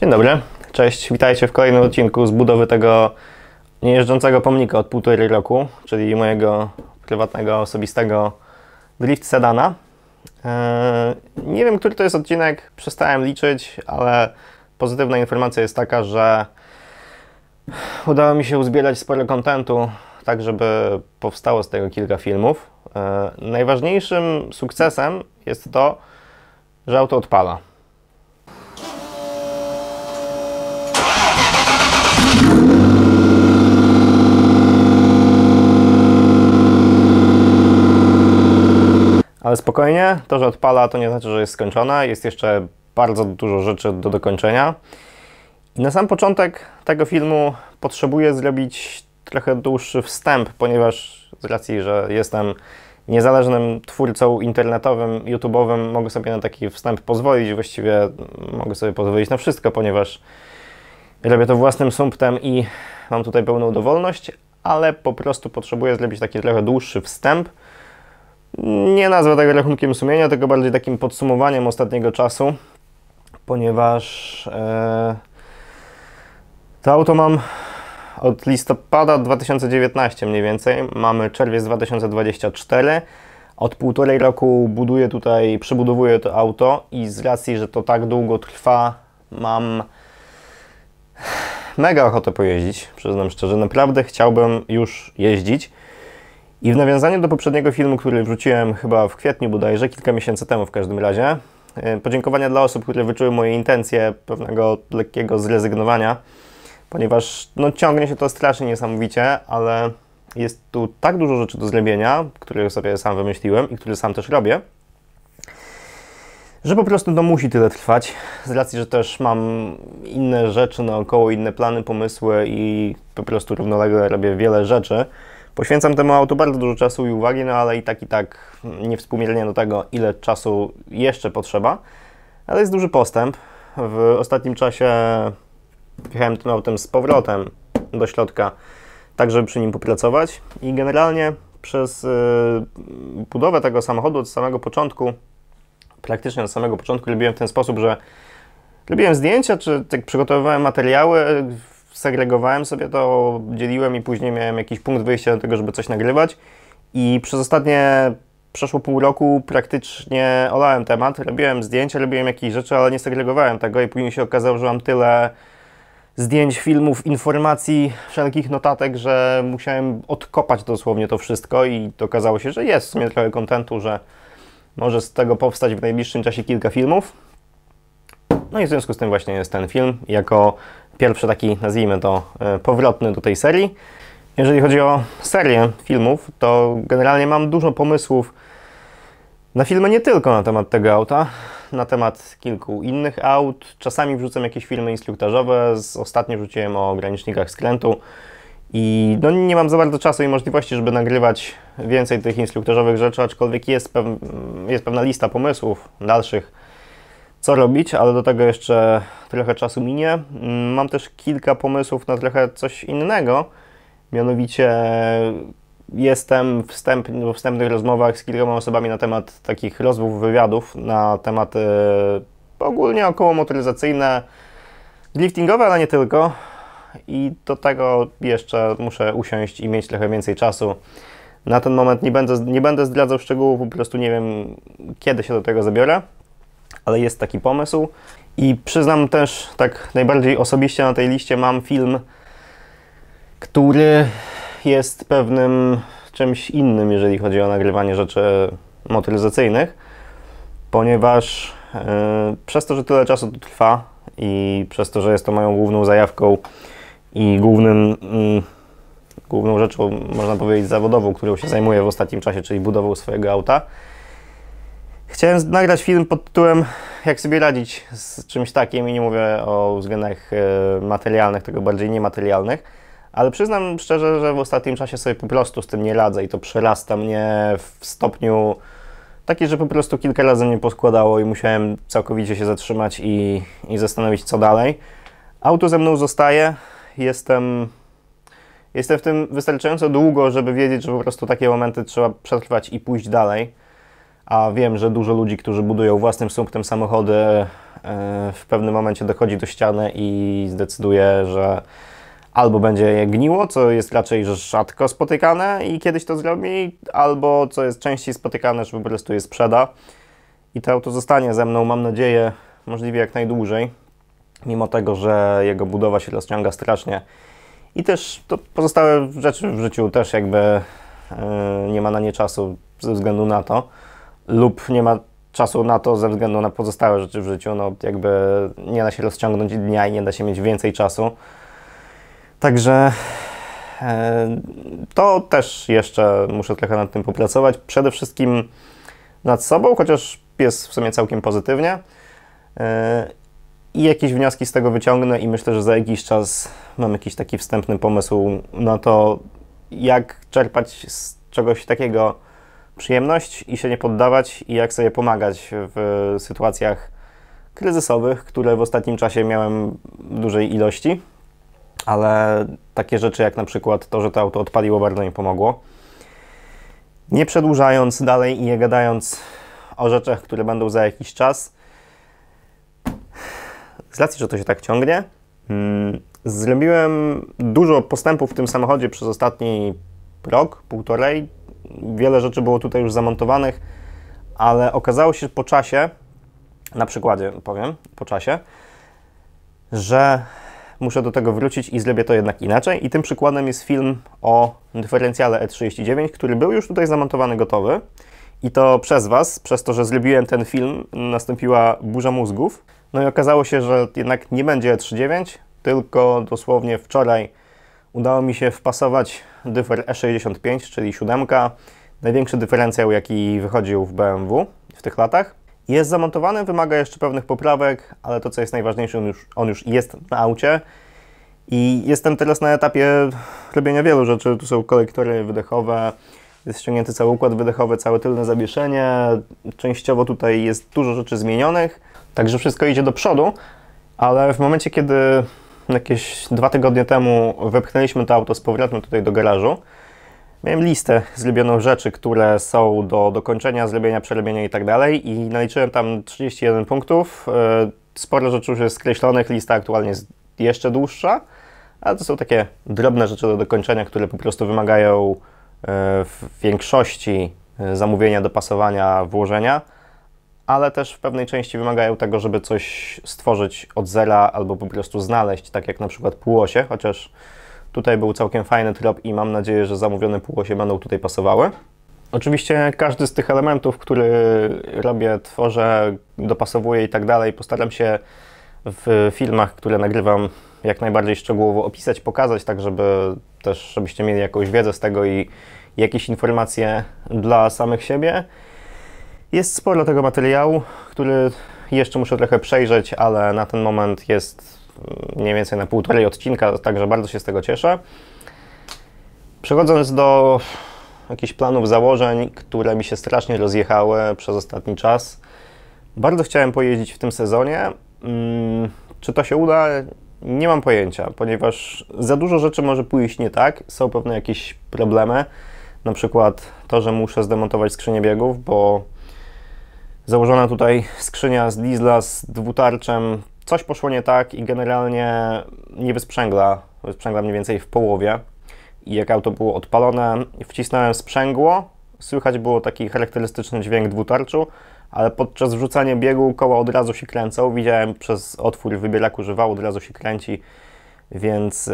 Dzień dobry, cześć, witajcie w kolejnym odcinku z budowy tego niejeżdżącego pomnika od 1,5 roku, czyli mojego prywatnego, osobistego drift sedana. Nie wiem, który to jest odcinek, przestałem liczyć, ale pozytywna informacja jest taka, że udało mi się uzbierać sporo kontentu, tak żeby powstało z tego kilka filmów. Najważniejszym sukcesem jest to, że auto odpala. Ale spokojnie, to, że odpala, to nie znaczy, że jest skończona. Jest jeszcze bardzo dużo rzeczy do dokończenia. I na sam początek tego filmu potrzebuję zrobić trochę dłuższy wstęp, ponieważ z racji, że jestem niezależnym twórcą internetowym, YouTube'owym, mogę sobie na taki wstęp pozwolić. Właściwie mogę sobie pozwolić na wszystko, ponieważ robię to własnym sumptem i mam tutaj pełną dowolność, ale po prostu potrzebuję zrobić taki trochę dłuższy wstęp. Nie nazwę tego rachunkiem sumienia, tylko bardziej takim podsumowaniem ostatniego czasu, ponieważ to auto mam od listopada 2019 mniej więcej, mamy czerwiec 2024, od 1,5 roku buduję tutaj, przybudowuję to auto i z racji, że to tak długo trwa, mam mega ochotę pojeździć, przyznam szczerze, naprawdę chciałbym już jeździć. I w nawiązaniu do poprzedniego filmu, który wrzuciłem chyba w kwietniu bodajże, kilka miesięcy temu w każdym razie, podziękowania dla osób, które wyczuły moje intencje pewnego lekkiego zrezygnowania, ponieważ no, ciągnie się to strasznie niesamowicie, ale jest tu tak dużo rzeczy do zrobienia, które sobie sam wymyśliłem i które sam też robię, że po prostu to musi tyle trwać, z racji, że też mam inne rzeczy naokoło, inne plany, pomysły i po prostu równolegle robię wiele rzeczy. Poświęcam temu autu bardzo dużo czasu i uwagi, no ale i tak niewspółmiernie do tego, ile czasu jeszcze potrzeba. Ale jest duży postęp. W ostatnim czasie wjechałem tym autem z powrotem do środka, tak żeby przy nim popracować. I generalnie przez budowę tego samochodu od samego początku, praktycznie od samego początku robiłem w ten sposób, że robiłem zdjęcia, czy tak przygotowywałem materiały, segregowałem sobie to, dzieliłem i później miałem jakiś punkt wyjścia do tego, żeby coś nagrywać i przez ostatnie przeszło pół roku praktycznie olałem temat, robiłem zdjęcia, robiłem jakieś rzeczy, ale nie segregowałem tego i później się okazało, że mam tyle zdjęć, filmów, informacji, wszelkich notatek, że musiałem odkopać dosłownie to wszystko i okazało się, że jest w sumie trochę kontentu, że może z tego powstać w najbliższym czasie kilka filmów. No i w związku z tym właśnie jest ten film, jako pierwszy taki, nazwijmy to, powrotny do tej serii. Jeżeli chodzi o serię filmów, to generalnie mam dużo pomysłów na filmy nie tylko na temat tego auta, na temat kilku innych aut. Czasami wrzucam jakieś filmy instruktażowe, ostatnio wrzuciłem o ogranicznikach skrętu i no, nie mam za bardzo czasu i możliwości, żeby nagrywać więcej tych instruktażowych rzeczy, aczkolwiek jest pewna lista pomysłów dalszych, co robić, ale do tego jeszcze trochę czasu minie. Mam też kilka pomysłów na trochę coś innego, mianowicie jestem w wstępnych rozmowach z kilkoma osobami na temat takich rozmów, wywiadów, na tematy ogólnie okołomotoryzacyjne, driftingowe, ale nie tylko. I do tego jeszcze muszę usiąść i mieć trochę więcej czasu. Na ten moment nie będę zdradzał szczegółów, po prostu nie wiem, kiedy się do tego zabiorę. Ale jest taki pomysł i przyznam też, tak najbardziej osobiście na tej liście mam film, który jest pewnym czymś innym, jeżeli chodzi o nagrywanie rzeczy motoryzacyjnych, ponieważ przez to, że tyle czasu to trwa i przez to, że jest to moją główną zajawką i główną rzeczą, można powiedzieć, zawodową, którą się zajmuję w ostatnim czasie, czyli budową swojego auta, chciałem nagrać film pod tytułem jak sobie radzić z czymś takim i nie mówię o względach materialnych, tylko bardziej niematerialnych, ale przyznam szczerze, że w ostatnim czasie sobie po prostu z tym nie radzę i to przerasta mnie w stopniu taki, że po prostu kilka razy mnie poskładało i musiałem całkowicie się zatrzymać i zastanowić, co dalej. Auto ze mną zostaje, jestem w tym wystarczająco długo, żeby wiedzieć, że po prostu takie momenty trzeba przetrwać i pójść dalej. A wiem, że dużo ludzi, którzy budują własnym sumptem samochody, w pewnym momencie dochodzi do ściany i zdecyduje, że albo będzie je gniło, co jest raczej rzadko spotykane i kiedyś to zrobi, albo co jest częściej spotykane, że po prostu je sprzeda. I to auto zostanie ze mną, mam nadzieję, możliwie jak najdłużej, mimo tego, że jego budowa się rozciąga strasznie. I też to pozostałe rzeczy w życiu też jakby nie ma na nie czasu ze względu na to, lub nie ma czasu na to ze względu na pozostałe rzeczy w życiu. No jakby nie da się rozciągnąć dnia i nie da się mieć więcej czasu. Także to też jeszcze muszę trochę nad tym popracować. Przede wszystkim nad sobą, chociaż jest w sumie całkiem pozytywnie. I jakieś wnioski z tego wyciągnę i myślę, że za jakiś czas mam jakiś taki wstępny pomysł na to, jak czerpać z czegoś takiego przyjemność i się nie poddawać i jak sobie pomagać w sytuacjach kryzysowych, które w ostatnim czasie miałem w dużej ilości. Ale takie rzeczy jak na przykład to, że to auto odpaliło, bardzo mi pomogło. Nie przedłużając dalej i nie gadając o rzeczach, które będą za jakiś czas, z racji, że to się tak ciągnie, zrobiłem dużo postępów w tym samochodzie przez ostatni rok, półtorej. Wiele rzeczy było tutaj już zamontowanych, ale okazało się po czasie, na przykładzie powiem, po czasie, że muszę do tego wrócić i zrobię to jednak inaczej. I tym przykładem jest film o dyferencjale E39, który był już tutaj zamontowany, gotowy. I to przez Was, przez to, że zrobiłem ten film, nastąpiła burza mózgów. No i okazało się, że jednak nie będzie E39, tylko dosłownie wczoraj udało mi się wpasować dyfer E65, czyli 7. Największy dyferencjał, jaki wychodził w BMW w tych latach. Jest zamontowany, wymaga jeszcze pewnych poprawek, ale to, co jest najważniejsze, on już jest na aucie. I jestem teraz na etapie robienia wielu rzeczy. Tu są kolektory wydechowe, jest ściągnięty cały układ wydechowy, całe tylne zawieszenie. Częściowo tutaj jest dużo rzeczy zmienionych, także wszystko idzie do przodu, ale w momencie, kiedy jakieś 2 tygodnie temu wepchnęliśmy to auto z powrotem tutaj do garażu, miałem listę zrobionych rzeczy, które są do dokończenia, zrobienia, przerobienia i tak dalej i naliczyłem tam 31 punktów. Sporo rzeczy już jest skreślonych, lista aktualnie jest jeszcze dłuższa, ale to są takie drobne rzeczy do dokończenia, które po prostu wymagają w większości zamówienia, dopasowania, włożenia, ale też w pewnej części wymagają tego, żeby coś stworzyć od zera albo po prostu znaleźć, tak jak na przykład półosie, chociaż tutaj był całkiem fajny trop i mam nadzieję, że zamówione półosie będą tutaj pasowały. Oczywiście każdy z tych elementów, który robię, tworzę, dopasowuję i tak dalej, postaram się w filmach, które nagrywam, jak najbardziej szczegółowo opisać, pokazać, tak żeby też, żebyście mieli jakąś wiedzę z tego i jakieś informacje dla samych siebie. Jest sporo tego materiału, który jeszcze muszę trochę przejrzeć, ale na ten moment jest mniej więcej na 1,5 odcinka, także bardzo się z tego cieszę. Przechodząc do jakichś planów, założeń, które mi się strasznie rozjechały przez ostatni czas. Bardzo chciałem pojeździć w tym sezonie. Czy to się uda? Nie mam pojęcia, ponieważ za dużo rzeczy może pójść nie tak. Są pewne jakieś problemy, na przykład to, że muszę zdemontować skrzynię biegów, bo założona tutaj skrzynia z diesla z dwutarczem, coś poszło nie tak i generalnie nie wysprzęgla mniej więcej w połowie. I jak auto było odpalone, wcisnąłem sprzęgło, słychać było taki charakterystyczny dźwięk dwutarczu, ale podczas wrzucania biegu koła od razu się kręcą. Widziałem przez otwór w wybieraku, że wał od razu się kręci, więc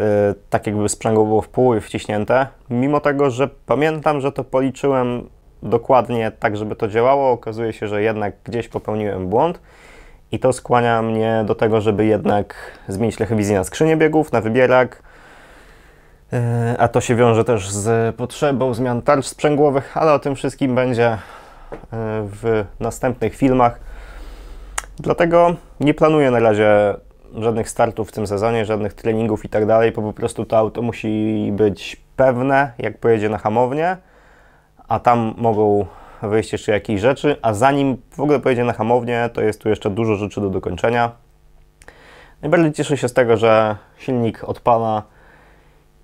tak jakby sprzęgło było w połowie wciśnięte. Mimo tego, że pamiętam, że to policzyłem dokładnie tak, żeby to działało, okazuje się, że jednak gdzieś popełniłem błąd i to skłania mnie do tego, żeby jednak zmienić trochę wizję na skrzynię biegów, na wybierak, a to się wiąże też z potrzebą zmian tarcz sprzęgłowych, ale o tym wszystkim będzie w następnych filmach. Dlatego nie planuję na razie żadnych startów w tym sezonie, żadnych treningów i tak dalej, bo po prostu to auto musi być pewne, jak pojedzie na hamownię, a tam mogą wyjść jeszcze jakieś rzeczy, a zanim w ogóle pojedzie na hamownię, to jest tu jeszcze dużo rzeczy do dokończenia. Najbardziej cieszę się z tego, że silnik odpala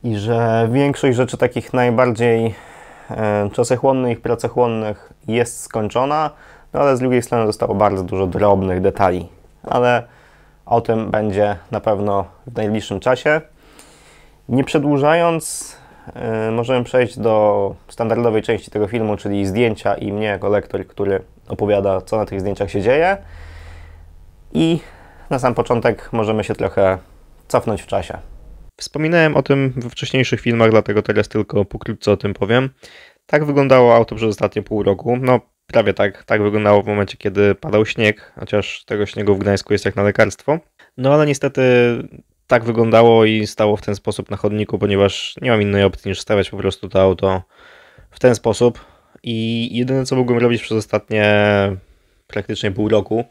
i że większość rzeczy takich najbardziej czasochłonnych i pracochłonnych jest skończona, no ale z drugiej strony zostało bardzo dużo drobnych detali ale o tym będzie na pewno w najbliższym czasie. Nie przedłużając, możemy przejść do standardowej części tego filmu, czyli zdjęcia i mnie jako lektor, który opowiada, co na tych zdjęciach się dzieje. I na sam początek możemy się trochę cofnąć w czasie. Wspominałem o tym we wcześniejszych filmach, dlatego teraz tylko pokrótce o tym powiem. Tak wyglądało auto przez ostatnie pół roku. No prawie tak wyglądało w momencie, kiedy padał śnieg, chociaż tego śniegu w Gdańsku jest jak na lekarstwo. No ale niestety tak wyglądało i stało w ten sposób na chodniku, ponieważ nie mam innej opcji niż stawiać po prostu to auto w ten sposób. I jedyne co mogłem robić przez ostatnie praktycznie pół roku,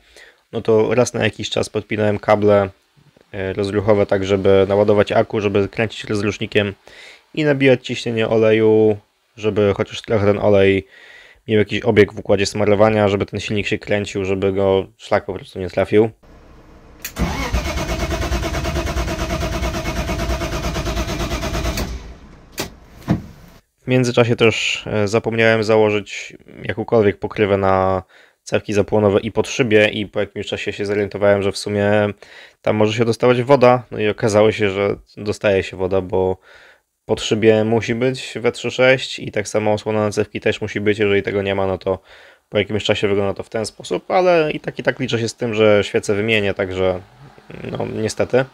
no to raz na jakiś czas podpinałem kable rozruchowe tak, żeby naładować akku, żeby kręcić rozrusznikiem i nabijać ciśnienie oleju, żeby chociaż trochę ten olej miał jakiś obieg w układzie smarowania, żeby ten silnik się kręcił, żeby go szlak po prostu nie trafił. W międzyczasie też zapomniałem założyć jakąkolwiek pokrywę na cewki zapłonowe i pod szybie i po jakimś czasie się zorientowałem, że w sumie tam może się dostawać woda, no i okazało się, że dostaje się woda, bo pod szybie musi być w E36 i tak samo osłona na cewki też musi być, jeżeli tego nie ma, no to po jakimś czasie wygląda to w ten sposób, ale i tak liczę się z tym, że świecę wymienię, także no niestety.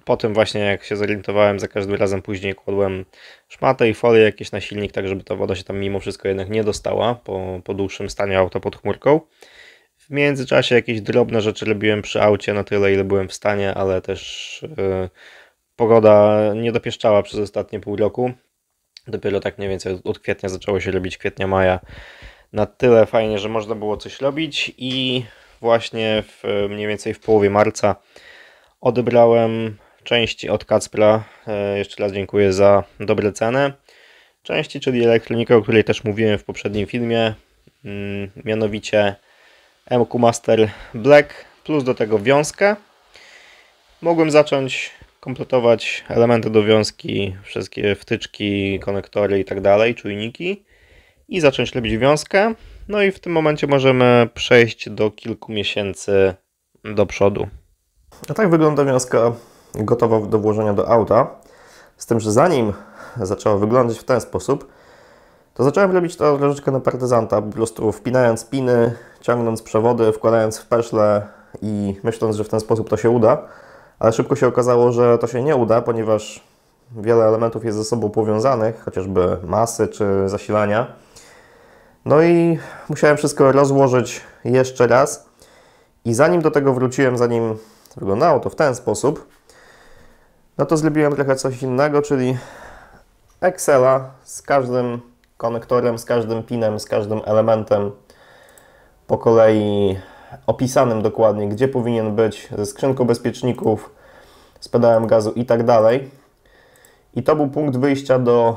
Po tym właśnie jak się zorientowałem, za każdym razem później kładłem szmatę i folię jakieś na silnik, tak żeby ta woda się tam mimo wszystko jednak nie dostała po dłuższym staniu auta pod chmurką. W międzyczasie jakieś drobne rzeczy robiłem przy aucie na tyle, ile byłem w stanie, ale też pogoda nie dopieszczała przez ostatnie pół roku. Dopiero tak mniej więcej od kwietnia zaczęło się robić, kwietnia-maja. Na tyle fajnie, że można było coś robić i właśnie mniej więcej w połowie marca odebrałem części od Kacpra. Jeszcze raz dziękuję za dobre ceny. Części, czyli elektronika, o której też mówiłem w poprzednim filmie. Mianowicie MQ Master Black, plus do tego wiązkę. Mogłem zacząć kompletować elementy do wiązki, wszystkie wtyczki, konektory i tak dalej, czujniki i zacząć robić wiązkę. No i w tym momencie możemy przejść do kilku miesięcy do przodu. A tak wygląda wiązka gotowa do włożenia do auta. Z tym, że zanim zaczęła wyglądać w ten sposób, to zacząłem robić to troszeczkę na partyzanta, po prostu wpinając piny, ciągnąc przewody, wkładając w peszle i myśląc, że w ten sposób to się uda. Ale szybko się okazało, że to się nie uda, ponieważ wiele elementów jest ze sobą powiązanych, chociażby masy czy zasilania. No i musiałem wszystko rozłożyć jeszcze raz. I zanim do tego wróciłem, zanim wyglądało to w ten sposób, no to zrobiłem trochę coś innego, czyli Excela z każdym konektorem, z każdym pinem, z każdym elementem po kolei opisanym dokładnie, gdzie powinien być, ze skrzynką bezpieczników, z pedałem gazu i tak dalej. I to był punkt wyjścia do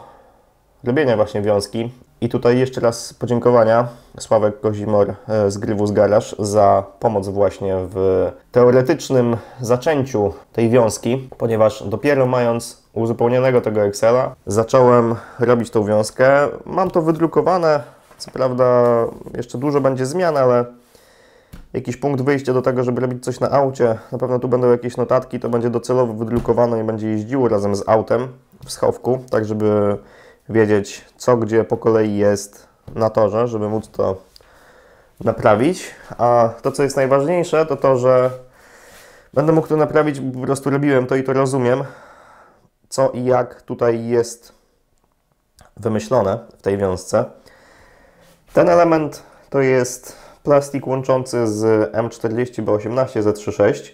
robienia właśnie wiązki. I tutaj jeszcze raz podziękowania Sławek Kozimor z Grywus Garage za pomoc właśnie w teoretycznym zaczęciu tej wiązki, ponieważ dopiero mając uzupełnionego tego Excela zacząłem robić tą wiązkę. Mam to wydrukowane, co prawda jeszcze dużo będzie zmian, ale jakiś punkt wyjścia do tego, żeby robić coś na aucie. Na pewno tu będą jakieś notatki, to będzie docelowo wydrukowane i będzie jeździło razem z autem w schowku, tak żeby wiedzieć, co gdzie po kolei jest na torze, żeby móc to naprawić. A to, co jest najważniejsze, to to, że będę mógł to naprawić, bo po prostu robiłem to i to rozumiem, co i jak tutaj jest wymyślone w tej wiązce. Ten element to jest plastik łączący z M40B18 Z36.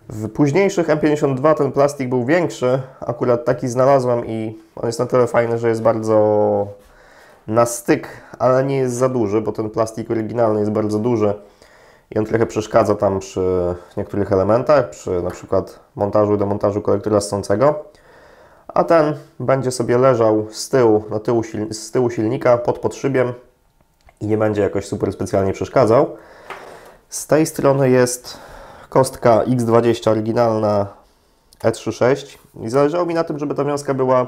W późniejszych M52 ten plastik był większy, akurat taki znalazłem i on jest na tyle fajny, że jest bardzo na styk, ale nie jest za duży, bo ten plastik oryginalny jest bardzo duży i on trochę przeszkadza tam przy niektórych elementach, przy na przykład montażu i demontażu kolektora ssącego. A ten będzie sobie leżał z tyłu, z tyłu silnika pod podszybiem i nie będzie jakoś super specjalnie przeszkadzał. Z tej strony jest kostka X20 oryginalna E36 i zależało mi na tym, żeby ta wiązka była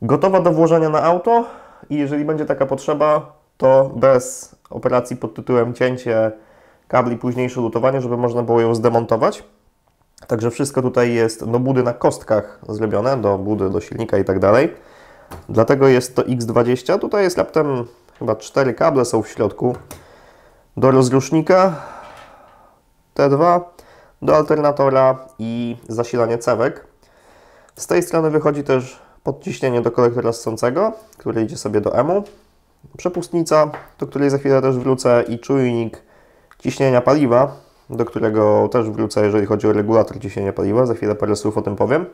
gotowa do włożenia na auto i jeżeli będzie taka potrzeba, to bez operacji pod tytułem cięcie kabli, późniejsze lutowanie, żeby można było ją zdemontować. Także wszystko tutaj jest do budy na kostkach zrobione, do budy, do silnika i tak dalej. Dlatego jest to X20. Tutaj jest raptem chyba 4 kable są w środku. Do rozrusznika T2, do alternatora i zasilanie cewek. Z tej strony wychodzi też podciśnienie do kolektora ssącego, który idzie sobie do EMU. Przepustnica, do której za chwilę też wrócę, i czujnik ciśnienia paliwa, do którego też wrócę, jeżeli chodzi o regulator ciśnienia paliwa. Za chwilę parę słów o tym powiem.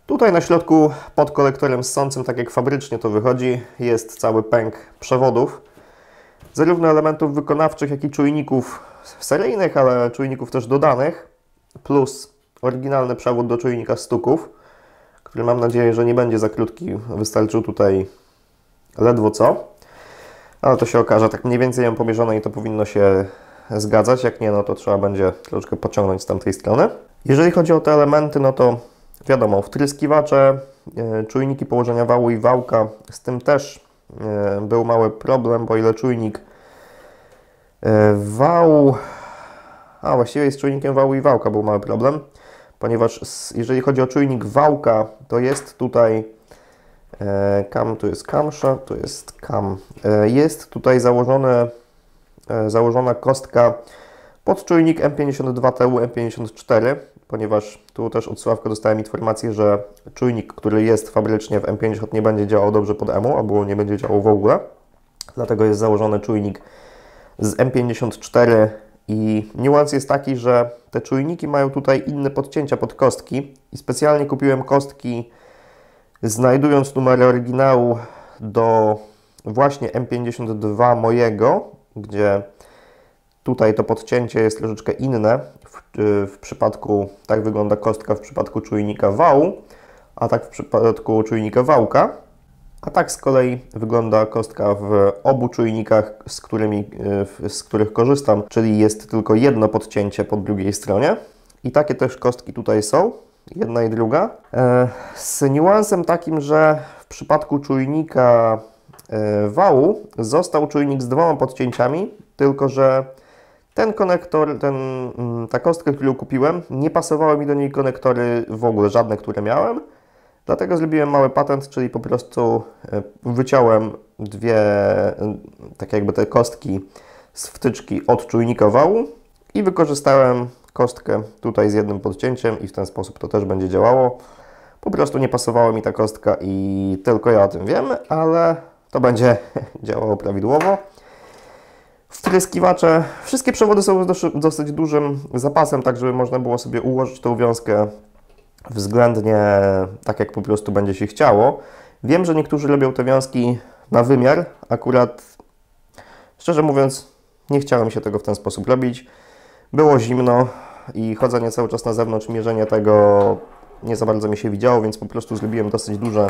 Tutaj na środku pod kolektorem ssącym, tak jak fabrycznie to wychodzi, jest cały pęk przewodów. Zarówno elementów wykonawczych, jak i czujników seryjnych, ale czujników też dodanych, plus oryginalny przewód do czujnika stuków, który mam nadzieję, że nie będzie za krótki, wystarczył tutaj ledwo co. Ale to się okaże, tak mniej więcej ją pomierzone i to powinno się zgadzać. Jak nie, no to trzeba będzie troszkę pociągnąć z tamtej strony. Jeżeli chodzi o te elementy, no to wiadomo, wtryskiwacze, czujniki położenia wału i wałka, z tym też był mały problem, bo ile czujnik wału, właściwie z czujnikiem wału i wałka był mały problem, ponieważ jeżeli chodzi o czujnik wałka, to jest tutaj tu jest kamsza, tu jest kam. Jest tutaj założona kostka pod czujnik M52TU, M54, ponieważ tu też od Sławka dostałem informację, że czujnik, który jest fabrycznie w M50, nie będzie działał dobrze pod EMU, albo nie będzie działał w ogóle. Dlatego jest założony czujnik z M54 i niuans jest taki, że te czujniki mają tutaj inne podcięcia pod kostki i specjalnie kupiłem kostki, znajdując numery oryginału do właśnie M52 mojego, gdzie tutaj to podcięcie jest troszeczkę inne. W przypadku, tak wygląda kostka w przypadku czujnika wału, a tak w przypadku czujnika wałka. A tak z kolei wygląda kostka w obu czujnikach, z których korzystam, czyli jest tylko jedno podcięcie po drugiej stronie. I takie też kostki tutaj są, jedna i druga. Z niuansem takim, że w przypadku czujnika wału został czujnik z 2 podcięciami, tylko że ten konektor, ta kostka, którą kupiłem, nie pasowały mi do niej konektory w ogóle, żadne, które miałem. Dlatego zrobiłem mały patent, czyli po prostu wyciąłem tak jakby te kostki z wtyczki od czujnika wału i wykorzystałem kostkę tutaj z jednym podcięciem i w ten sposób to też będzie działało. Po prostu nie pasowała mi ta kostka i tylko ja o tym wiem, ale to będzie działało prawidłowo. Wtryskiwacze, wszystkie przewody są z dosyć dużym zapasem, tak żeby można było sobie ułożyć tą wiązkę względnie tak, jak po prostu będzie się chciało. Wiem, że niektórzy robią te wiązki na wymiar. Akurat, szczerze mówiąc, nie chciałem się tego w ten sposób robić. Było zimno i chodzenie cały czas na zewnątrz, mierzenie tego nie za bardzo mi się widziało, więc po prostu zrobiłem dosyć duże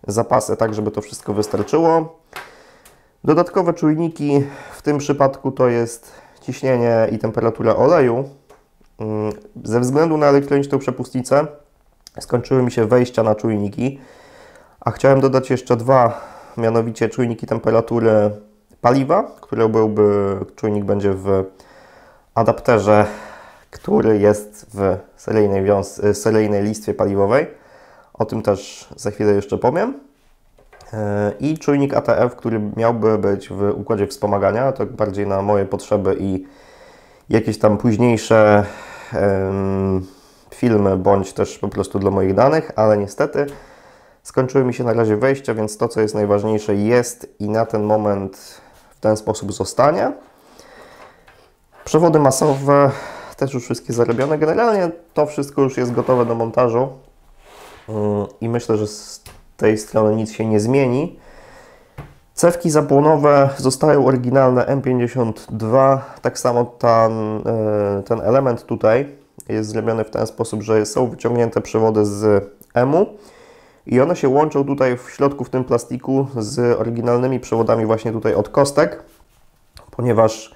zapasy, tak żeby to wszystko wystarczyło. Dodatkowe czujniki, w tym przypadku to jest ciśnienie i temperatura oleju. Ze względu na elektroniczną przepustnicę skończyły mi się wejścia na czujniki, a chciałem dodać jeszcze 2, mianowicie czujniki temperatury paliwa, czujnik będzie w adapterze, który jest w seryjnej listwie paliwowej. O tym też za chwilę jeszcze powiem. I czujnik ATF, który miałby być w układzie wspomagania, to bardziej na moje potrzeby i jakieś tam późniejsze filmy, bądź też po prostu dla moich danych, ale niestety skończyły mi się na razie wejścia, więc to, co jest najważniejsze, jest i na ten moment w ten sposób zostanie. Przewody masowe też już wszystkie zarobione. Generalnie to wszystko już jest gotowe do montażu i myślę, że z tej strony nic się nie zmieni. Cewki zapłonowe zostają oryginalne M52. Tak samo ten element tutaj jest zrobiony w ten sposób, że są wyciągnięte przewody z EMU i one się łączą tutaj w środku w tym plastiku z oryginalnymi przewodami właśnie tutaj od kostek, ponieważ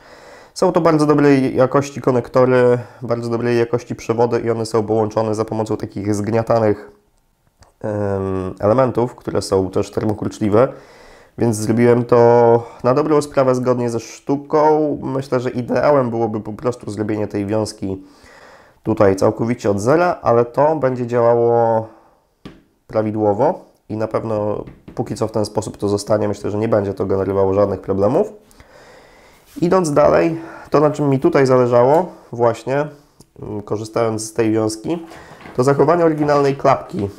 są to bardzo dobrej jakości konektory, bardzo dobrej jakości przewody i one są połączone za pomocą takich zgniatanych elementów, które są też termokurczliwe, Więc zrobiłem to na dobrą sprawę zgodnie ze sztuką. Myślę, że ideałem byłoby po prostu zrobienie tej wiązki tutaj całkowicie od zera, ale to będzie działało prawidłowo i na pewno póki co w ten sposób to zostanie. Myślę, że nie będzie to generowało żadnych problemów. Idąc dalej, to na czym mi tutaj zależało właśnie, korzystając z tej wiązki, to zachowanie oryginalnej klapki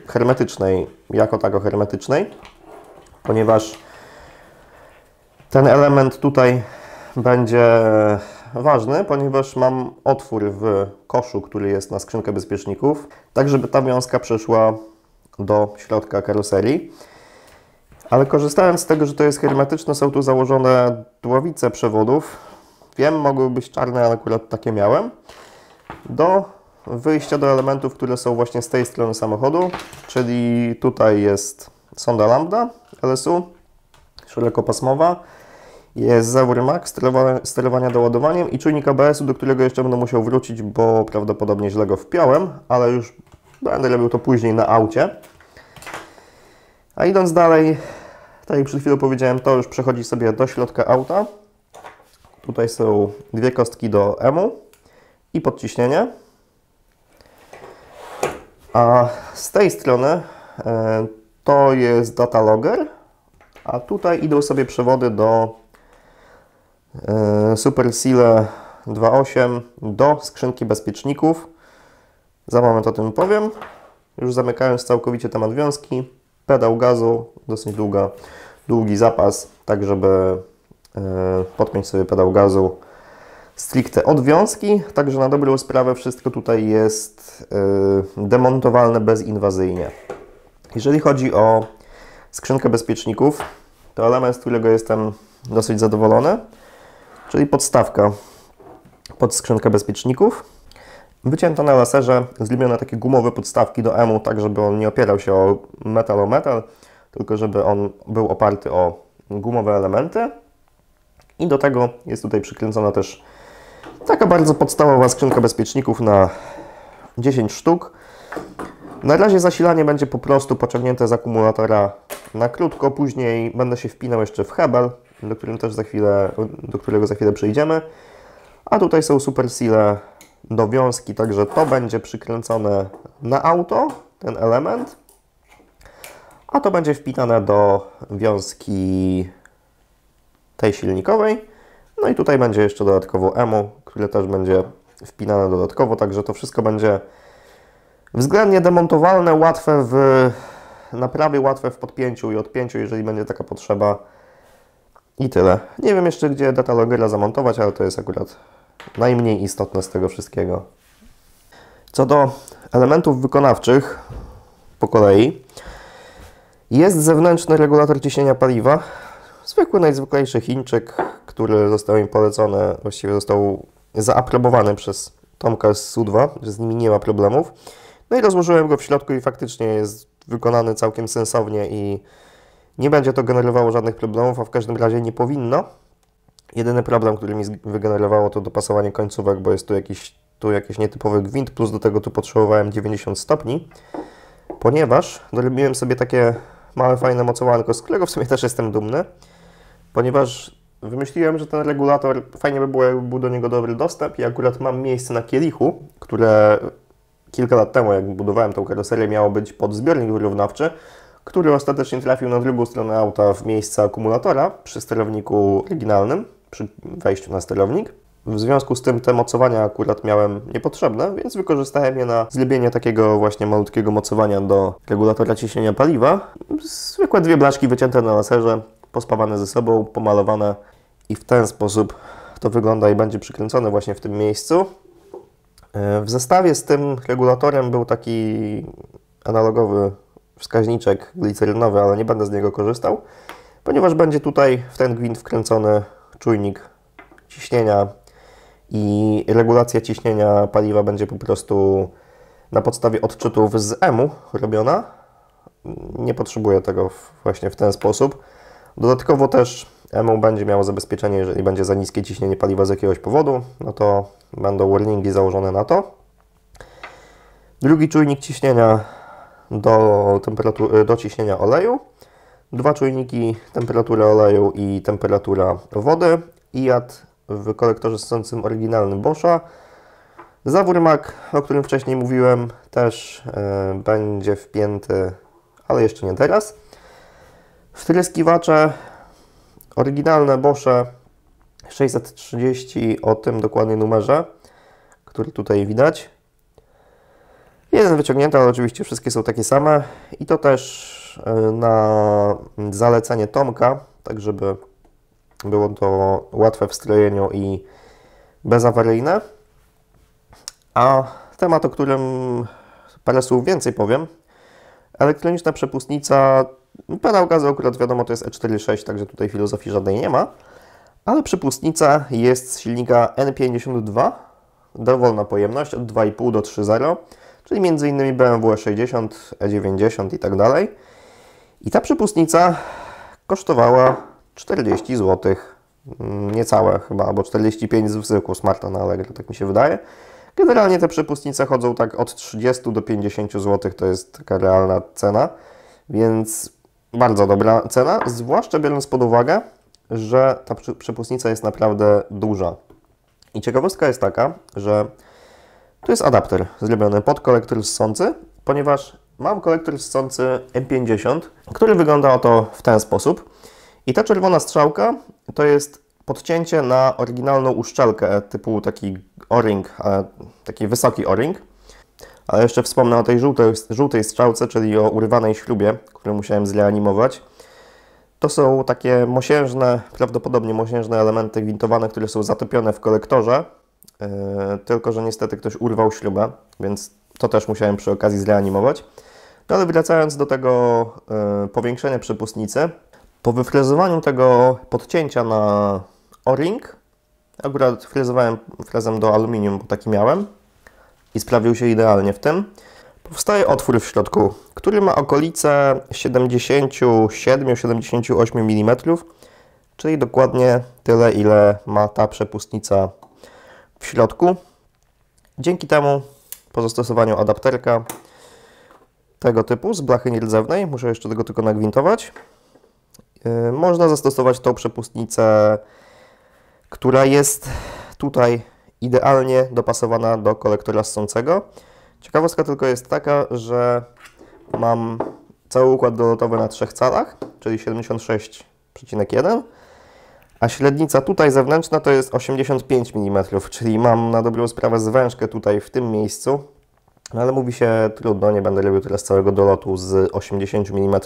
hermetycznej, jako tako hermetycznej, ponieważ ten element tutaj będzie ważny, ponieważ mam otwór w koszu, który jest na skrzynkę bezpieczników, tak żeby ta wiązka przeszła do środka karoserii. Ale korzystając z tego, że to jest hermetyczne, są tu założone dławice przewodów. Wiem, mogły być czarne, ale akurat takie miałem. Do wyjścia do elementów, które są właśnie z tej strony samochodu, czyli tutaj jest sonda lambda LSU, szerokopasmowa. Jest zawór MAX, sterowania doładowaniem i czujnik ABS-u, do którego jeszcze będę musiał wrócić, bo prawdopodobnie źle go wpiąłem, ale już będę robił to później na aucie. A idąc dalej, tak jak przed chwilą powiedziałem, to już przechodzi sobie do środka auta. Tutaj są dwie kostki do EMU i podciśnienie. A z tej strony to jest data logger, a tutaj idą sobie przewody do Super Seal 2.8 do skrzynki bezpieczników. Za moment o tym powiem. Już zamykając całkowicie temat wiązki, pedał gazu, dosyć długi zapas, tak żeby podpiąć sobie pedał gazu stricte od wiązki, także na dobrą sprawę wszystko tutaj jest demontowalne bezinwazyjnie. Jeżeli chodzi o skrzynkę bezpieczników, to element, z którego jestem dosyć zadowolony, czyli podstawka pod skrzynkę bezpieczników. Wycięto na laserze, zrobione takie gumowe podstawki do EMU, tak żeby on nie opierał się o metal, tylko żeby on był oparty o gumowe elementy. I do tego jest tutaj przykręcona też taka bardzo podstawowa skrzynka bezpieczników na 10 sztuk. Na razie zasilanie będzie po prostu pociągnięte z akumulatora na krótko, później będę się wpinał jeszcze w hebel, do którego za chwilę przejdziemy. A tutaj są Super Seal do wiązki, także to będzie przykręcone na auto, ten element. A to będzie wpinane do wiązki tej silnikowej. No i tutaj będzie jeszcze dodatkowo EMU, które też będzie wpinane dodatkowo, także to wszystko będzie względnie demontowalne, łatwe w naprawie, łatwe w podpięciu i odpięciu, jeżeli będzie taka potrzeba. I tyle. Nie wiem jeszcze, gdzie data loggera zamontować, ale to jest akurat najmniej istotne z tego wszystkiego. Co do elementów wykonawczych po kolei, jest zewnętrzny regulator ciśnienia paliwa. Zwykły, najzwyklejszy Chińczyk, który został im polecony, właściwie został zaaprobowany przez Tomka z SU2, że z nimi nie ma problemów. No i rozłożyłem go w środku i faktycznie jest wykonany całkiem sensownie i nie będzie to generowało żadnych problemów, a w każdym razie nie powinno. Jedyny problem, który mi wygenerowało, to dopasowanie końcówek, bo jest tu jakiś nietypowy gwint, plus do tego tu potrzebowałem 90 stopni, ponieważ dorobiłem sobie takie małe, fajne mocowanko, z którego w sumie też jestem dumny, ponieważ wymyśliłem, że ten regulator, fajnie by było, jakby był do niego dobry dostęp i akurat mam miejsce na kielichu, które kilka lat temu, jak budowałem tą karoserię, miało być pod zbiornik wyrównawczy, który ostatecznie trafił na drugą stronę auta w miejsce akumulatora przy sterowniku oryginalnym, przy wejściu na sterownik. W związku z tym te mocowania akurat miałem niepotrzebne, więc wykorzystałem je na zrobienie takiego właśnie malutkiego mocowania do regulatora ciśnienia paliwa. Zwykłe dwie blaszki wycięte na laserze, pospawane ze sobą, pomalowane i w ten sposób to wygląda i będzie przykręcone właśnie w tym miejscu. W zestawie z tym regulatorem był taki analogowy wskaźniczek glicerynowy, ale nie będę z niego korzystał, ponieważ będzie tutaj w ten gwint wkręcony czujnik ciśnienia i regulacja ciśnienia paliwa będzie po prostu na podstawie odczytów z EMU robiona. Nie potrzebuję tego właśnie w ten sposób. Dodatkowo też EMU będzie miało zabezpieczenie, jeżeli będzie za niskie ciśnienie paliwa z jakiegoś powodu, no to będą warningi założone na to. Drugi czujnik ciśnienia do ciśnienia oleju. Dwa czujniki, temperatura oleju i temperatura wody. IAT w kolektorze ssącym oryginalnym Boscha. Zawór MAC, o którym wcześniej mówiłem, też będzie wpięty, ale jeszcze nie teraz. Wtryskiwacze oryginalne Bosche 630 o tym dokładnie numerze, który tutaj widać. Jeden wyciągnięty, ale oczywiście wszystkie są takie same. I to też na zalecenie Tomka, tak żeby było to łatwe w strojeniu i bezawaryjne. A temat, o którym parę słów więcej powiem. Elektroniczna przepustnica, pedał gazu akurat wiadomo to jest E46, także tutaj filozofii żadnej nie ma. Ale przepustnica jest z silnika N52, dowolna pojemność od 2,5 do 3,0, czyli m.in. BMW E60, E90 i tak dalej. I ta przepustnica kosztowała 40 zł, niecałe chyba, albo 45 z zwykłego smarta na Allegro, tak mi się wydaje. Generalnie te przepustnice chodzą tak od 30 do 50 zł, to jest taka realna cena, więc bardzo dobra cena, zwłaszcza biorąc pod uwagę, że ta przepustnica jest naprawdę duża. I ciekawostka jest taka, że tu jest adapter zrobiony pod kolektor ssący, ponieważ mam kolektor ssący M50, który wygląda oto w ten sposób. I ta czerwona strzałka to jest podcięcie na oryginalną uszczelkę typu taki o-ring, taki wysoki o-ring. Ale jeszcze wspomnę o tej żółtej strzałce, czyli o urywanej śrubie, którą musiałem zreanimować. To są takie mosiężne, prawdopodobnie mosiężne elementy gwintowane, które są zatopione w kolektorze, tylko że niestety ktoś urwał śrubę, więc to też musiałem przy okazji zreanimować. No ale wracając do tego powiększenia przepustnicy, po wyfrezowaniu tego podcięcia na o-ring, akurat frezowałem frezem do aluminium, bo taki miałem i sprawił się idealnie w tym, powstaje otwór w środku, który ma okolice 77-78 mm, czyli dokładnie tyle, ile ma ta przepustnica w środku. Dzięki temu, po zastosowaniu adapterka tego typu z blachy nierdzewnej, muszę jeszcze tego tylko nagwintować, można zastosować tą przepustnicę, która jest tutaj idealnie dopasowana do kolektora ssącego. Ciekawostka tylko jest taka, że mam cały układ dolotowy na 3 calach, czyli 76,1, a średnica tutaj zewnętrzna to jest 85 mm, czyli mam na dobrą sprawę zwężkę tutaj w tym miejscu, no ale mówi się trudno, nie będę robił teraz całego dolotu z 80 mm,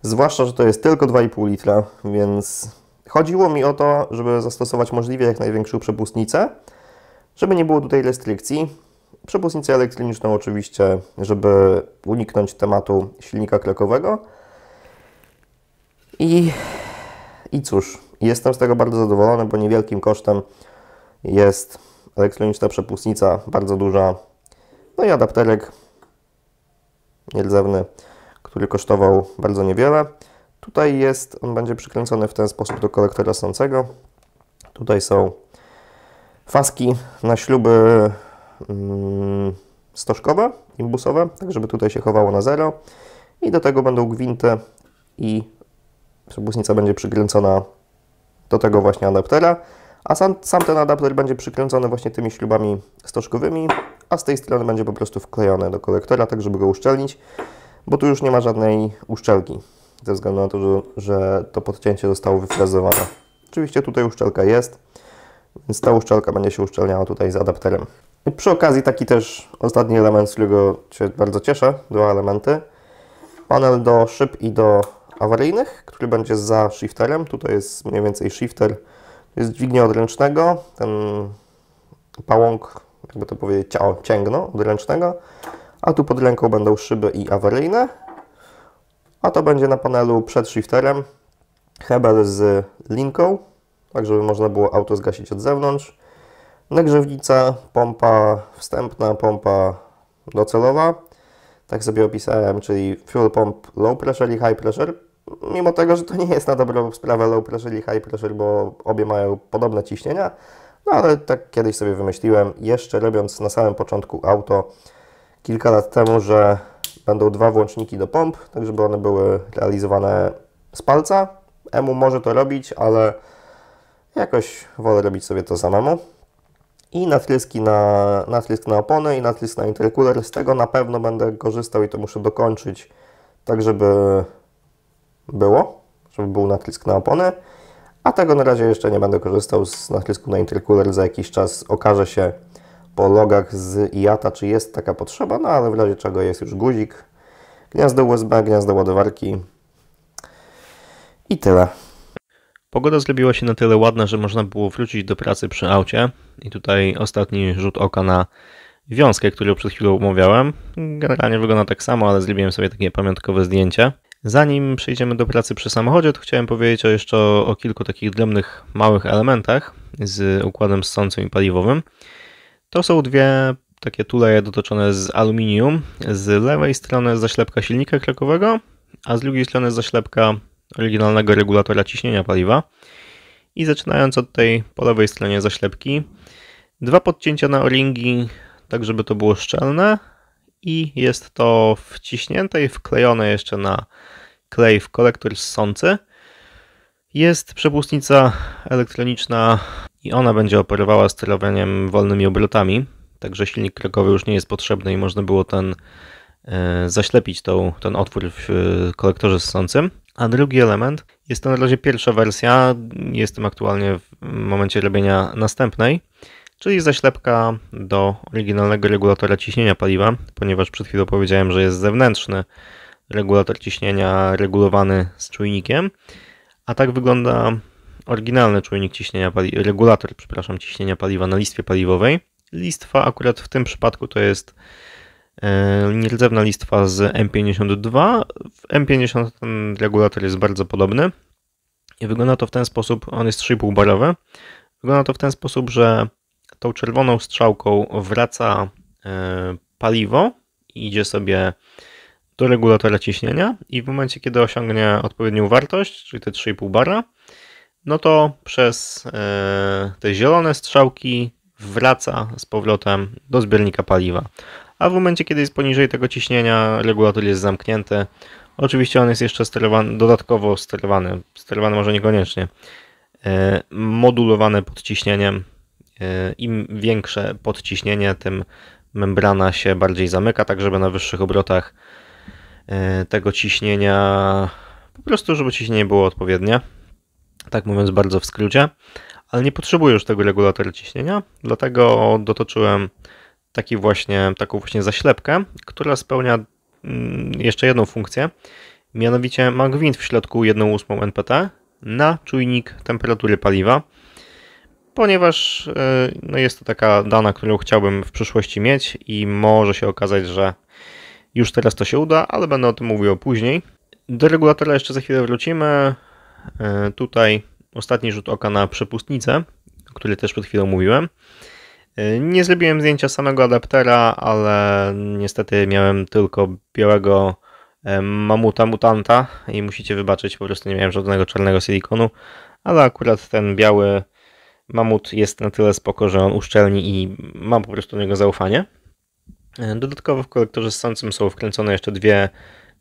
zwłaszcza, że to jest tylko 2,5 litra, więc chodziło mi o to, żeby zastosować możliwie jak największą przepustnicę, żeby nie było tutaj restrykcji. Przepustnicę elektroniczną oczywiście, żeby uniknąć tematu silnika klekowego. I cóż, jestem z tego bardzo zadowolony, bo niewielkim kosztem jest elektroniczna przepustnica, bardzo duża. No i adapterek nierdzewny, który kosztował bardzo niewiele. Tutaj jest, on będzie przykręcony w ten sposób do kolektora ssącego. Tutaj są faski na śruby stożkowe, imbusowe, tak żeby tutaj się chowało na zero. I do tego będą gwinty i przepustnica będzie przykręcona do tego właśnie adaptera. A sam ten adapter będzie przykręcony właśnie tymi śrubami stożkowymi, a z tej strony będzie po prostu wklejony do kolektora, tak żeby go uszczelnić, bo tu już nie ma żadnej uszczelki, ze względu na to, że to podcięcie zostało wyfrezowane. Oczywiście tutaj uszczelka jest, więc ta uszczelka będzie się uszczelniała tutaj z adapterem. I przy okazji taki też ostatni element, z którego się bardzo cieszę, 2 elementy. Panel do szyb i do awaryjnych, który będzie za shifterem. Tutaj jest mniej więcej shifter. To jest dźwignia odręcznego, ten pałąk, jakby to powiedzieć, cięgno odręcznego. A tu pod ręką będą szyby i awaryjne. A to będzie na panelu przed shifterem hebel z linką, tak żeby można było auto zgasić od zewnątrz. Nagrzewnica, pompa wstępna, pompa docelowa. Tak sobie opisałem, czyli fuel pump low pressure i high pressure. Mimo tego, że to nie jest na dobrą sprawę low pressure i high pressure, bo obie mają podobne ciśnienia. No ale tak kiedyś sobie wymyśliłem, jeszcze robiąc na samym początku auto kilka lat temu, że będą 2 włączniki do pomp, tak żeby one były realizowane z palca. EMU może to robić, ale jakoś wolę robić sobie to samemu. I natrysk na opony i natrysk na intercooler. Z tego na pewno będę korzystał i to muszę dokończyć, tak żeby był natrysk na opony. A tego na razie jeszcze nie będę korzystał z natrysku na intercooler. Za jakiś czas okaże się po logach z IATA, czy jest taka potrzeba, no ale w razie czego jest już guzik, gniazdo USB, gniazdo ładowarki i tyle. Pogoda zrobiła się na tyle ładna, że można było wrócić do pracy przy aucie. I tutaj ostatni rzut oka na wiązkę, którą przed chwilą omawiałem. Generalnie wygląda tak samo, ale zrobiłem sobie takie pamiątkowe zdjęcie. Zanim przejdziemy do pracy przy samochodzie, to chciałem powiedzieć jeszcze o kilku takich drobnych, małych elementach z układem ssącym i paliwowym. To są dwie takie tuleje dotoczone z aluminium. Z lewej strony zaślepka silnika krakowego, a z drugiej strony zaślepka oryginalnego regulatora ciśnienia paliwa. I zaczynając od tej po lewej stronie zaślepki, 2 podcięcia na o-ringi, tak żeby to było szczelne. I jest to wciśnięte i wklejone jeszcze na klej w kolektor ssący. Jest przepustnica elektroniczna i ona będzie operowała sterowaniem wolnymi obrotami. Także silnik krakowy już nie jest potrzebny i można było zaślepić ten otwór w kolektorze ssącym. A drugi element jest to na razie pierwsza wersja. Jestem aktualnie w momencie robienia następnej. Czyli zaślepka do oryginalnego regulatora ciśnienia paliwa, ponieważ przed chwilą powiedziałem, że jest zewnętrzny regulator ciśnienia regulowany z czujnikiem, a tak wygląda oryginalny czujnik ciśnienia regulator ciśnienia paliwa na listwie paliwowej. Listwa akurat w tym przypadku to jest nierdzewna listwa z M52. W M50 ten regulator jest bardzo podobny i wygląda to w ten sposób, on jest 3,5 barowy. Wygląda to w ten sposób, że tą czerwoną strzałką wraca paliwo i idzie sobie do regulatora ciśnienia i w momencie, kiedy osiągnie odpowiednią wartość, czyli te 3,5 bara, no to przez te zielone strzałki wraca z powrotem do zbiornika paliwa. A w momencie, kiedy jest poniżej tego ciśnienia, regulator jest zamknięty. Oczywiście on jest jeszcze dodatkowo sterowany może niekoniecznie, modulowany podciśnieniem. Im większe podciśnienie, tym membrana się bardziej zamyka, tak żeby na wyższych obrotach tego ciśnienia, po prostu żeby ciśnienie było odpowiednie, tak mówiąc bardzo w skrócie, ale nie potrzebuję już tego regulatora ciśnienia, dlatego dotoczyłem taką właśnie zaślepkę, która spełnia jeszcze jedną funkcję, mianowicie ma gwint w środku 1/8 NPT na czujnik temperatury paliwa, ponieważ jest to taka dana, którą chciałbym w przyszłości mieć i może się okazać, że już teraz to się uda, ale będę o tym mówił później. Do regulatora jeszcze za chwilę wrócimy. Tutaj ostatni rzut oka na przepustnicę, o której też przed chwilą mówiłem. Nie zrobiłem zdjęcia samego adaptera, ale niestety miałem tylko białego mutanta i musicie wybaczyć, po prostu nie miałem żadnego czarnego silikonu, ale akurat ten biały mamut jest na tyle spoko, że on uszczelni i mam po prostu do niego zaufanie. Dodatkowo w kolektorze ssącym są wkręcone jeszcze 2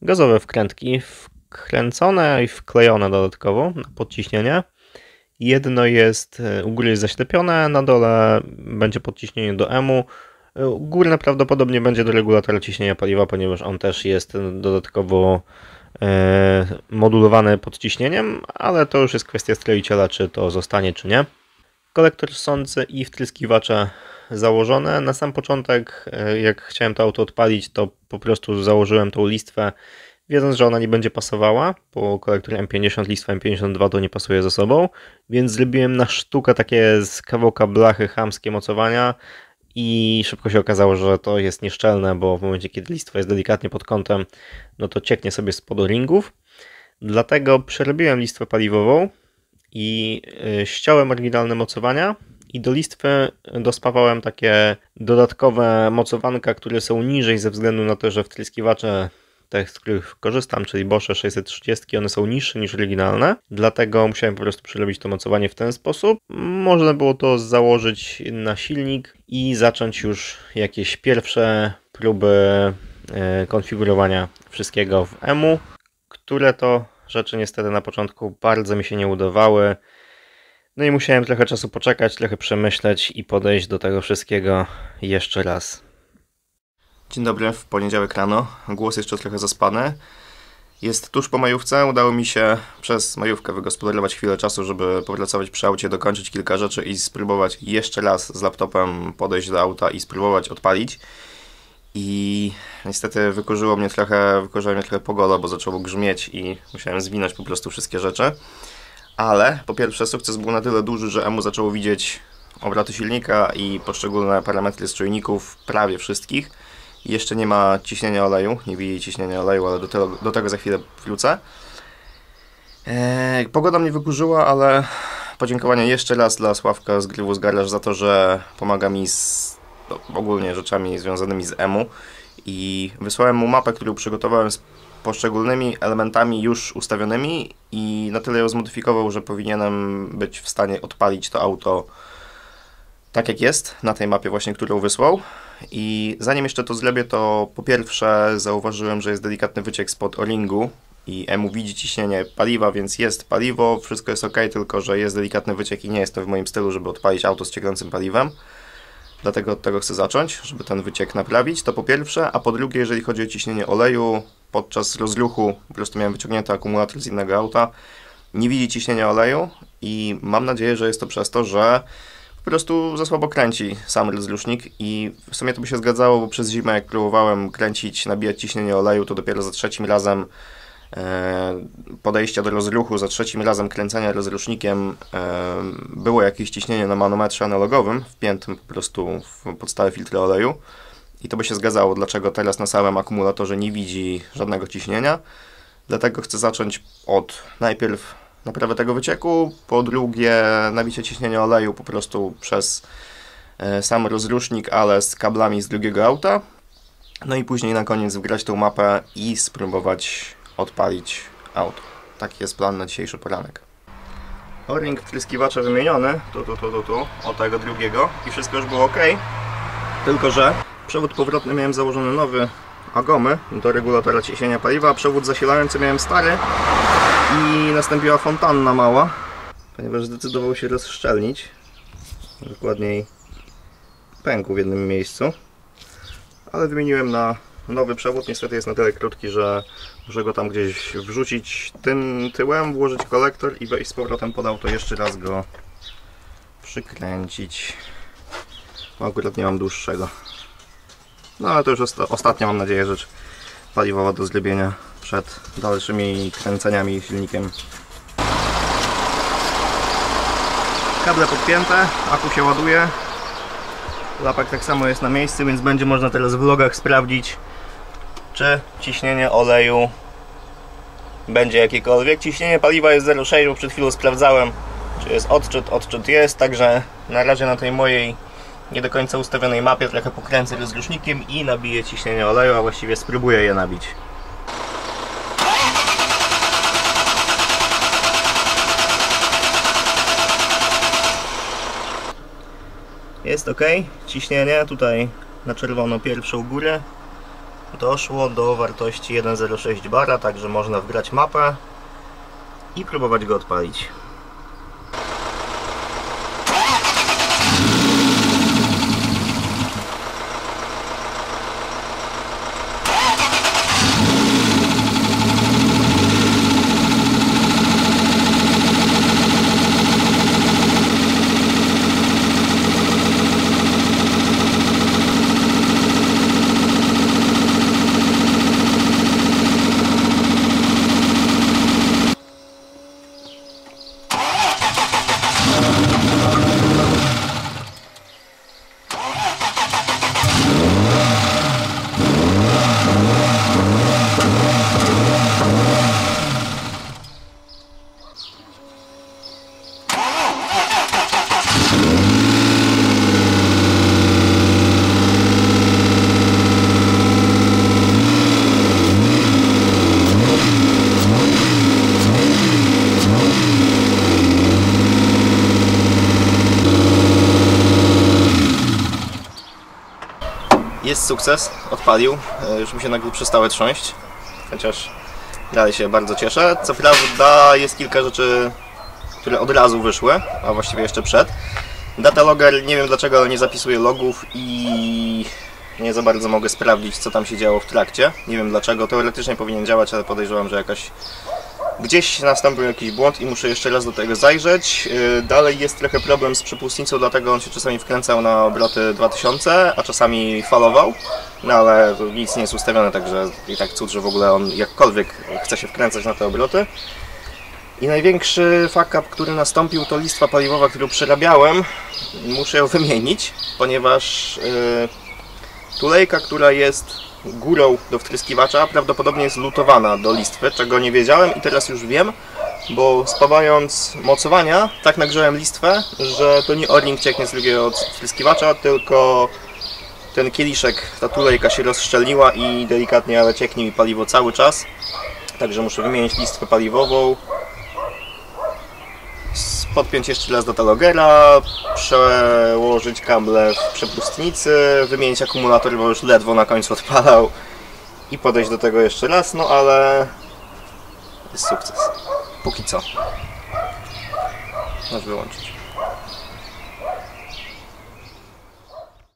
gazowe wkrętki, wkręcone i wklejone dodatkowo na podciśnienie. Jedno jest u góry jest zaślepione, na dole będzie podciśnienie do EMU. Górne prawdopodobnie będzie do regulatora ciśnienia paliwa, ponieważ on też jest dodatkowo modulowany podciśnieniem, ale to już jest kwestia stroiciela, czy to zostanie, czy nie. Kolektor ssący i wtryskiwacze założone. Na sam początek, jak chciałem to auto odpalić, to po prostu założyłem tą listwę, wiedząc, że ona nie będzie pasowała, bo kolektor M50, listwa M52 to nie pasuje ze sobą, więc zrobiłem na sztukę takie z kawałka blachy chamskie mocowania i szybko się okazało, że to jest nieszczelne, bo w momencie, kiedy listwa jest delikatnie pod kątem, no to cieknie sobie spod ringów. Dlatego przerobiłem listwę paliwową i ściąłem oryginalne mocowania i do listwy dospawałem takie dodatkowe mocowanka, które są niżej ze względu na to, że wtryskiwacze te, z których korzystam, czyli Bosch 630, one są niższe niż oryginalne, dlatego musiałem po prostu przerobić to mocowanie w ten sposób. Można było to założyć na silnik i zacząć już jakieś pierwsze próby konfigurowania wszystkiego w EMU, które to rzeczy niestety na początku bardzo mi się nie udawały. No i musiałem trochę czasu poczekać, trochę przemyśleć i podejść do tego wszystkiego jeszcze raz. Dzień dobry, w poniedziałek rano. Głos jeszcze trochę zaspany. Jest tuż po majówce. Udało mi się przez majówkę wygospodarować chwilę czasu, żeby popracować przy aucie, dokończyć kilka rzeczy i spróbować jeszcze raz z laptopem podejść do auta i spróbować odpalić. I niestety wykurzyła mnie trochę pogoda, bo zaczęło grzmieć i musiałem zwinąć po prostu wszystkie rzeczy. Ale po pierwsze sukces był na tyle duży, że EMU zaczęło widzieć obroty silnika i poszczególne parametry z czujników, prawie wszystkich. Jeszcze nie ma ciśnienia oleju, nie widzi ciśnienia oleju, ale do tego za chwilę wrócę. Pogoda mnie wykurzyła, ale podziękowania jeszcze raz dla Sławka z Grywu z Garage za to, że pomaga mi z ogólnie rzeczami związanymi z EMU i wysłałem mu mapę, którą przygotowałem z poszczególnymi elementami już ustawionymi i na tyle ją zmodyfikował, że powinienem być w stanie odpalić to auto tak jak jest, na tej mapie właśnie, którą wysłał. I zanim jeszcze to zrobię, to po pierwsze zauważyłem, że jest delikatny wyciek spod o-ringu i EMU widzi ciśnienie paliwa, więc jest paliwo, wszystko jest ok, tylko że jest delikatny wyciek i nie jest to w moim stylu, żeby odpalić auto z cieknącym paliwem. Dlatego od tego chcę zacząć, żeby ten wyciek naprawić, to po pierwsze, a po drugie, jeżeli chodzi o ciśnienie oleju, podczas rozruchu po prostu miałem wyciągnięty akumulator z innego auta, nie widzi ciśnienia oleju i mam nadzieję, że jest to przez to, że po prostu za słabo kręci sam rozrusznik i w sumie to by się zgadzało, bo przez zimę jak próbowałem kręcić, nabijać ciśnienie oleju, to dopiero za trzecim razem podejścia do rozruchu, za trzecim razem kręcenia rozrusznikiem było jakieś ciśnienie na manometrze analogowym, wpiętym po prostu w podstawę filtra oleju i to by się zgadzało, dlaczego teraz na samym akumulatorze nie widzi żadnego ciśnienia. Dlatego chcę zacząć od najpierw naprawy tego wycieku, po drugie nabicie ciśnienia oleju po prostu przez sam rozrusznik, ale z kablami z drugiego auta. No i później na koniec wgrać tą mapę i spróbować odpalić auto. Taki jest plan na dzisiejszy poranek. O-ring wtryskiwacza wymieniony, tu, od tego drugiego i wszystko już było ok. Tylko że przewód powrotny miałem założony nowy Agomy do regulatora ciśnienia paliwa, a przewód zasilający miałem stary i nastąpiła fontanna mała, ponieważ zdecydował się rozszczelnić, dokładniej pękł w jednym miejscu, ale wymieniłem na nowy przewód. Niestety jest na tyle krótki, że muszę go tam gdzieś wrzucić tym tyłem, włożyć kolektor i wejść z powrotem pod auto, jeszcze raz go przykręcić, bo akurat nie mam dłuższego. No ale to już ostatnia, mam nadzieję, rzecz paliwowa do zrobienia przed dalszymi kręceniami silnikiem. Kable podpięte, aku się ładuje, lapek tak samo jest na miejscu, więc będzie można teraz w vlogach sprawdzić, czy ciśnienie oleju będzie jakiekolwiek. Ciśnienie paliwa jest 0,6, bo przed chwilą sprawdzałem, czy jest odczyt jest, także na razie na tej mojej nie do końca ustawionej mapie trochę pokręcę rozrusznikiem i nabiję ciśnienie oleju, a właściwie spróbuję je nabić. Jest ok, ciśnienie tutaj na czerwono pierwszą górę doszło do wartości 1,06 bara, także można wgrać mapę i próbować go odpalić. Jest sukces, odpalił, już mi się nagle przestały trząść, chociaż dalej się bardzo cieszę. Co prawda jest kilka rzeczy, które od razu wyszły, a właściwie jeszcze przed. Datalogger, nie wiem dlaczego, ale nie zapisuje logów i nie za bardzo mogę sprawdzić, co tam się działo w trakcie. Nie wiem dlaczego, teoretycznie powinien działać, ale podejrzewam, że gdzieś nastąpił jakiś błąd i muszę jeszcze raz do tego zajrzeć. Dalej jest trochę problem z przepustnicą, dlatego on się czasami wkręcał na obroty 2000, a czasami falował. No ale to nic nie jest ustawione, także i tak cud, że w ogóle on jakkolwiek chce się wkręcać na te obroty. I największy fuck up, który nastąpił, to listwa paliwowa, którą przerabiałem. Muszę ją wymienić, ponieważ tulejka, która jest górą do wtryskiwacza, prawdopodobnie jest lutowana do listwy, czego nie wiedziałem i teraz już wiem, bo spawając mocowania, tak nagrzałem listwę, że to nie o-ring cieknie z drugiego wtryskiwacza, tylko ten kieliszek, ta tulejka się rozszczelniła i delikatnie, ale cieknie mi paliwo cały czas. Także muszę wymienić listwę paliwową, podpiąć jeszcze raz datalogera, przełożyć kable w przepustnicy, wymienić akumulator, bo już ledwo na końcu odpalał i podejść do tego jeszcze raz, no ale jest sukces. Póki co. Możesz wyłączyć.